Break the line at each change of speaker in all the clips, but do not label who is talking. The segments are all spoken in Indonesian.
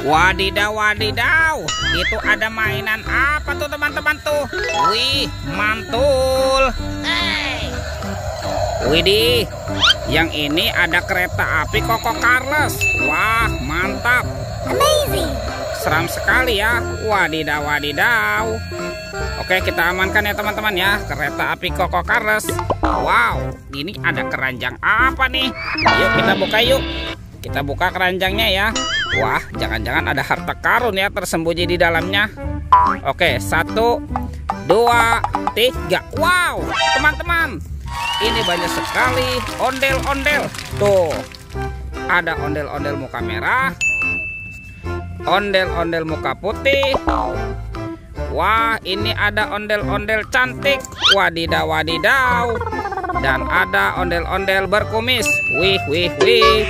Wadidaw, wadidaw. Itu ada mainan apa tuh teman-teman tuh? Wih, mantul. Widih, yang ini ada kereta api Koko Charles. Wah, mantap.
Amazing.
Seram sekali ya. Wadidaw, wadidaw. Oke, kita amankan ya teman-teman ya, kereta api Koko Charles. Wow, ini ada keranjang apa nih? Yuk kita buka yuk. Kita buka keranjangnya ya. Wah, jangan-jangan ada harta karun ya tersembunyi di dalamnya. Oke, 1, 2, 3. Wow, teman-teman, ini banyak sekali ondel-ondel. Tuh, ada ondel-ondel muka merah, ondel-ondel muka putih. Wah, ini ada ondel-ondel cantik. Wadidaw, wadidaw. Dan ada ondel-ondel berkumis. Wih, wih, wih.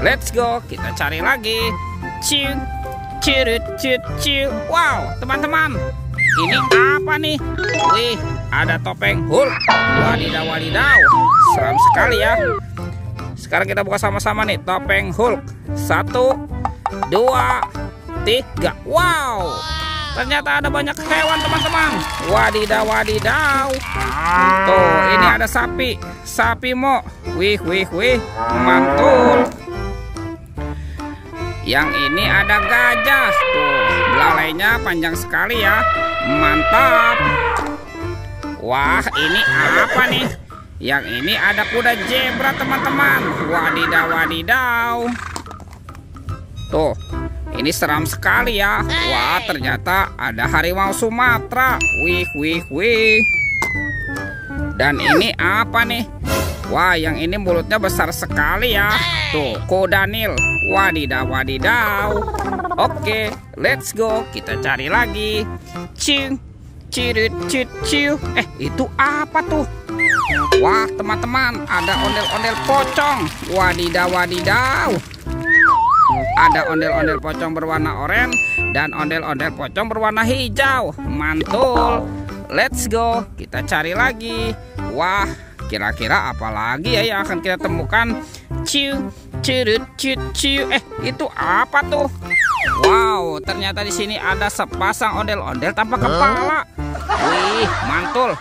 Let's go, kita cari lagi. Ciu, cirut, ciu. Wow, teman-teman, ini apa nih? Wih, ada topeng Hulk. Wadidaw, wadidaw. Seram sekali ya. Sekarang kita buka sama-sama nih, topeng Hulk. 1, 2, 3. Wow, ternyata ada banyak hewan teman-teman. Wadidaw, wadidaw. Tuh, ini ada sapi. Sapi mo. Wih, wih, wih. Mantul. Yang ini ada gajah. Tuh, belalainya panjang sekali ya. Mantap. Wah, ini apa nih? Yang ini ada kuda zebra teman-teman. Wadidaw, wadidaw. Tuh, ini seram sekali ya. Wah, ternyata ada harimau Sumatera. Wih, wih, wih. Dan ini apa nih? Wah, yang ini mulutnya besar sekali ya. Tuh, kuda Nil. Wadidaw, wadidaw. Oke, let's go. Kita cari lagi. Ciu, cirut, ciu. Itu apa tuh? Wah, teman-teman, ada ondel-ondel pocong. Wadidaw, wadidaw. Ada ondel-ondel pocong berwarna oranye dan ondel-ondel pocong berwarna hijau. Mantul. Let's go. Kita cari lagi. Wah, kira-kira apa lagi ya yang akan kita temukan? Ciu, cirut, ciu. Itu apa tuh? Wow, ternyata di sini ada sepasang ondel-ondel tanpa kepala. Wih, mantul.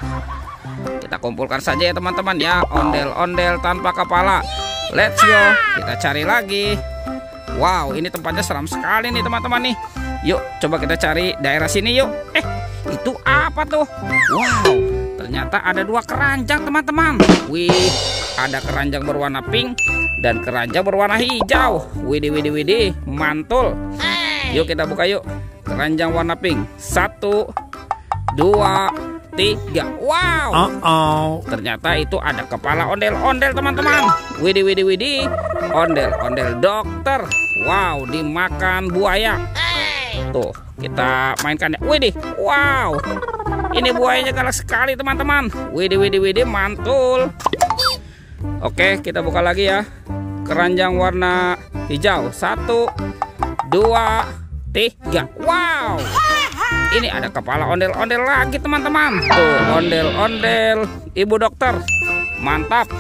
Kita kumpulkan saja ya teman-teman ya, ondel-ondel tanpa kepala. Let's go. Kita cari lagi. Wow, ini tempatnya seram sekali nih teman-teman nih. Yuk, coba kita cari daerah sini yuk. Itu apa tuh? Wow, ternyata ada 2 keranjang teman-teman. Wih, ada keranjang berwarna pink dan keranjang berwarna hijau. Widih, widih, widih, mantul. Yuk kita buka yuk. Keranjang warna pink. 1, 2, 3. Wow. Ternyata itu ada kepala ondel-ondel teman-teman. Widih, widih, widih. Ondel-ondel dokter. Wow, dimakan buaya. Tuh, kita mainkan ya. Widih, wow. Ini buayanya galak sekali teman-teman. Widih, widih, widih, mantul. Oke, kita buka lagi ya. Keranjang warna hijau. 1, 2, 3. Wow. Ini ada kepala ondel-ondel lagi teman-teman. Tuh, ondel-ondel ibu dokter. Mantap.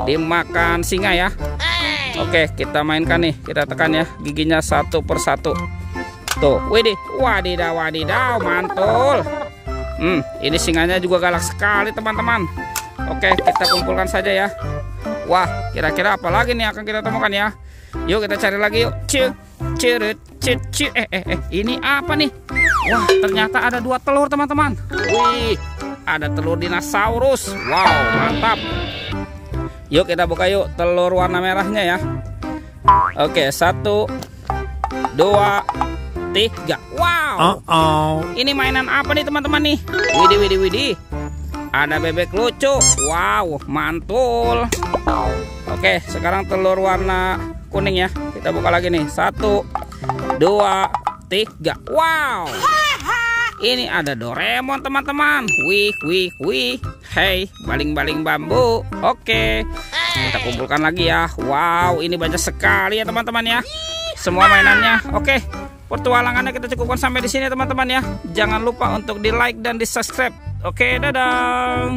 Dimakan singa ya. Oke, kita mainkan nih. Kita tekan ya giginya satu persatu. Tuh, widih, wadidaw, wadidaw, mantul. Ini singanya juga galak sekali teman-teman. Oke, kita kumpulkan saja ya. Wah, kira-kira apa lagi nih akan kita temukan ya? Yuk kita cari lagi yuk. Ciu, cirut, ciu. Ini apa nih? Wah, ternyata ada 2 telur teman-teman. Wih, ada telur dinosaurus. Wow, mantap. Yuk kita buka yuk telur warna merahnya ya. Oke, 1, 2, 3. Wow. Ini mainan apa nih teman-teman nih? Widih, widih, widih. Ada bebek lucu. Wow, mantul. Oke, sekarang telur warna kuning ya. Kita buka lagi nih. 1, 2, 3. Wow. Ini ada Doraemon teman-teman. Wih, wih, wih. Hey, baling-baling bambu. Oke, kita kumpulkan lagi ya. Wow, ini banyak sekali ya teman-teman ya. Semua mainannya. Oke, petualangannya kita cukupkan sampai di sini teman-teman ya. Jangan lupa untuk di like dan di subscribe. Oke, dadah.